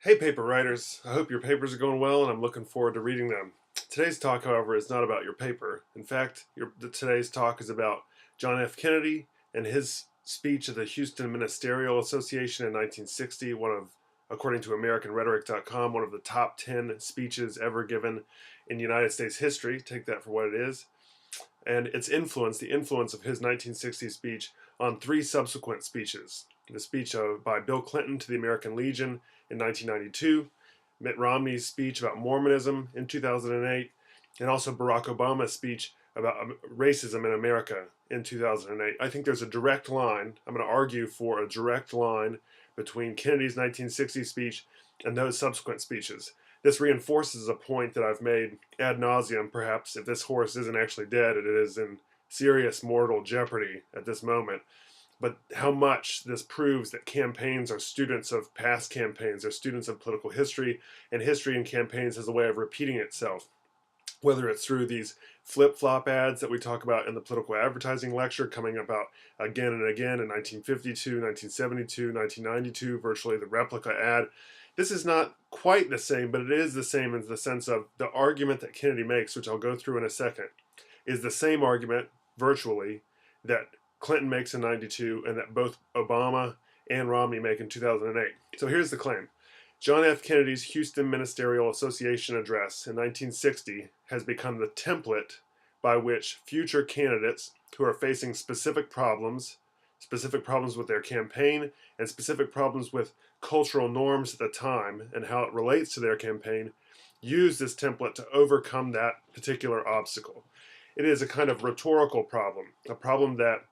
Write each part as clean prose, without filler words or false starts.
Hey paper writers, I hope your papers are going well and I'm looking forward to reading them. Today's talk, however, is not about your paper. In fact, today's talk is about John F. Kennedy and his speech at the Houston Ministerial Association in 1960, according to AmericanRhetoric.com, one of the top 10 speeches ever given in United States history. Take that for what it is. And its influence, the influence of his 1960 speech on three subsequent speeches. The speech by Bill Clinton to the American Legion in 1992, Mitt Romney's speech about Mormonism in 2008, and also Barack Obama's speech about racism in America in 2008. I think there's a direct line, I'm going to argue for a direct line between Kennedy's 1960 speech and those subsequent speeches. This reinforces a point that I've made ad nauseum. Perhaps if this horse isn't actually dead, it is in serious mortal jeopardy at this moment. But how much this proves that campaigns are students of past campaigns, they're students of political history, and history in campaigns has a way of repeating itself. Whether it's through these flip-flop ads that we talk about in the political advertising lecture, coming about again and again in 1952, 1972, 1992, virtually the replica ad. This is not quite the same, but it is the same in the sense of the argument that Kennedy makes, which I'll go through in a second, is the same argument, virtually, that Clinton makes in 92 and that both Obama and Romney make in 2008. So here's the claim. John F. Kennedy's Houston Ministerial Association address in 1960 has become the template by which future candidates who are facing specific problems with their campaign and specific problems with cultural norms at the time and how it relates to their campaign, use this template to overcome that particular obstacle. It is a kind of rhetorical problem, a problem that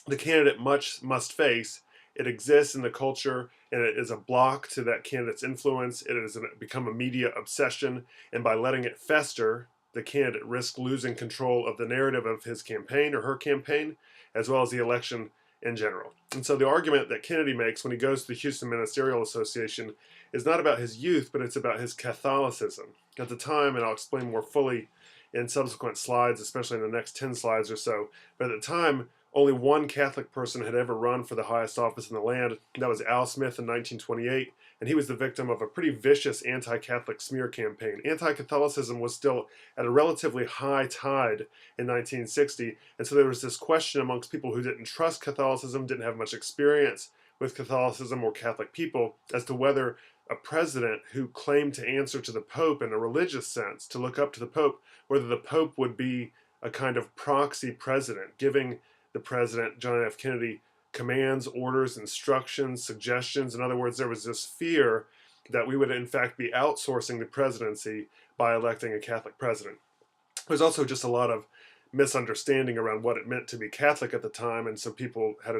the candidate must face. It exists in the culture, and it is a block to that candidate's influence. It has become a media obsession, and by letting it fester, the candidate risks losing control of the narrative of his campaign or her campaign, as well as the election in general. And so the argument that Kennedy makes when he goes to the Houston Ministerial Association is not about his youth, but it's about his Catholicism. At the time, and I'll explain more fully in subsequent slides, especially in the next 10 slides or so, but at the time, only one Catholic person had ever run for the highest office in the land. That was Al Smith in 1928, and he was the victim of a pretty vicious anti-Catholic smear campaign. Anti-Catholicism was still at a relatively high tide in 1960, and so there was this question amongst people who didn't trust Catholicism, didn't have much experience with Catholicism or Catholic people, as to whether a president who claimed to answer to the Pope in a religious sense, to look up to the Pope, whether the Pope would be a kind of proxy president, giving the president, John F. Kennedy, commands, orders, instructions, suggestions. In other words, there was this fear that we would in fact be outsourcing the presidency by electing a Catholic president. There's also just a lot of misunderstanding around what it meant to be Catholic at the time, and some people had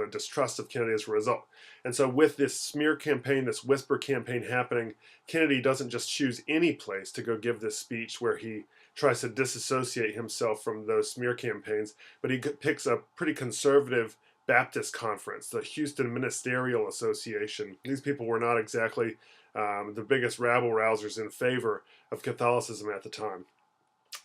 a distrust of Kennedy as a result. And so with this smear campaign, this whisper campaign happening, Kennedy doesn't just choose any place to go give this speech where he tries to disassociate himself from those smear campaigns, but he picks a pretty conservative Baptist conference, the Houston Ministerial Association. These people were not exactly the biggest rabble-rousers in favor of Catholicism at the time.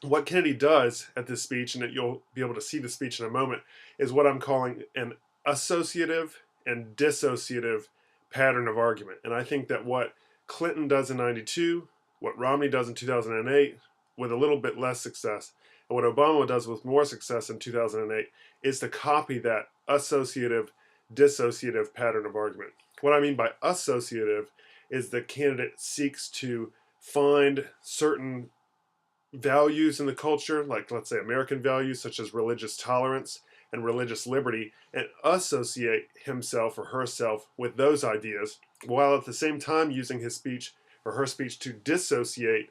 What Kennedy does at this speech, and you'll be able to see the speech in a moment, is what I'm calling an associative and dissociative pattern of argument. And I think that what Clinton does in 92, what Romney does in 2008, with a little bit less success, and what Obama does with more success in 2008, is to copy that associative, dissociative pattern of argument. What I mean by associative is the candidate seeks to find certain values in the culture, like let's say American values such as religious tolerance and religious liberty, and associate himself or herself with those ideas, while at the same time using his speech or her speech to dissociate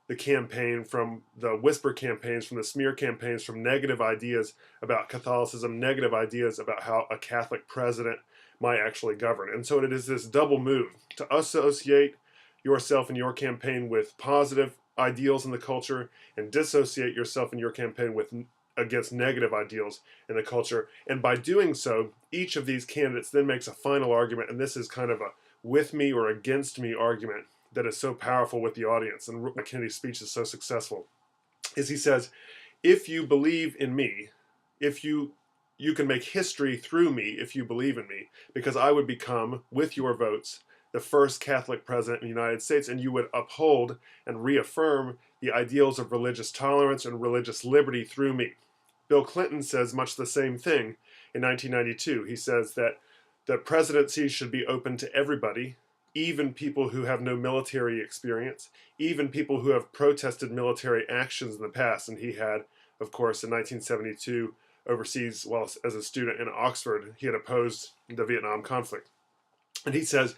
the campaign from the whisper campaigns, from the smear campaigns, from negative ideas about Catholicism, negative ideas about how a Catholic president might actually govern. And so it is this double move to associate yourself and your campaign with positive ideals in the culture and dissociate yourself in your campaign against negative ideals in the culture. And by doing so, each of these candidates then makes a final argument, and this is kind of a with me or against me argument that is so powerful with the audience, and Kennedy's speech is so successful, is he says, if you believe in me, if you can make history through me if you believe in me, because I would become, with your votes, the first Catholic president in the United States, and you would uphold and reaffirm the ideals of religious tolerance and religious liberty through me. Bill Clinton says much the same thing in 1992. He says that the presidency should be open to everybody, even people who have no military experience, even people who have protested military actions in the past. And he had, of course, in 1972, overseas, while as a student in Oxford, he had opposed the Vietnam conflict. And he says,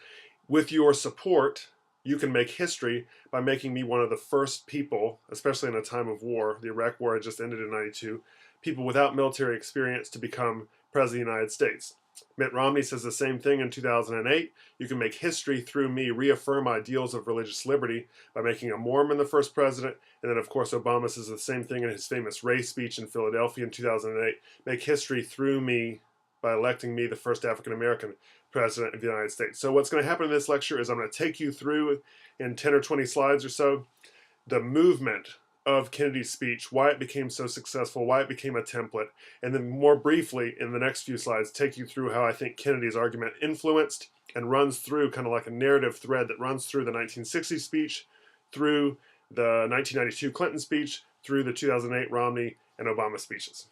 with your support, you can make history by making me one of the first people, especially in a time of war, the Iraq War had just ended in 92, people without military experience to become president of the United States. Mitt Romney says the same thing in 2008. You can make history through me, reaffirm ideals of religious liberty by making a Mormon the first president. And then, of course, Obama says the same thing in his famous race speech in Philadelphia in 2008. Make history through me by electing me the first African-American president of the United States. So what's going to happen in this lecture is I'm going to take you through, in 10 or 20 slides or so, the movement of Kennedy's speech, why it became so successful, why it became a template, and then more briefly in the next few slides take you through how I think Kennedy's argument influenced and runs through kind of like a narrative thread that runs through the 1960 speech, through the 1992 Clinton speech, through the 2008 Romney and Obama speeches.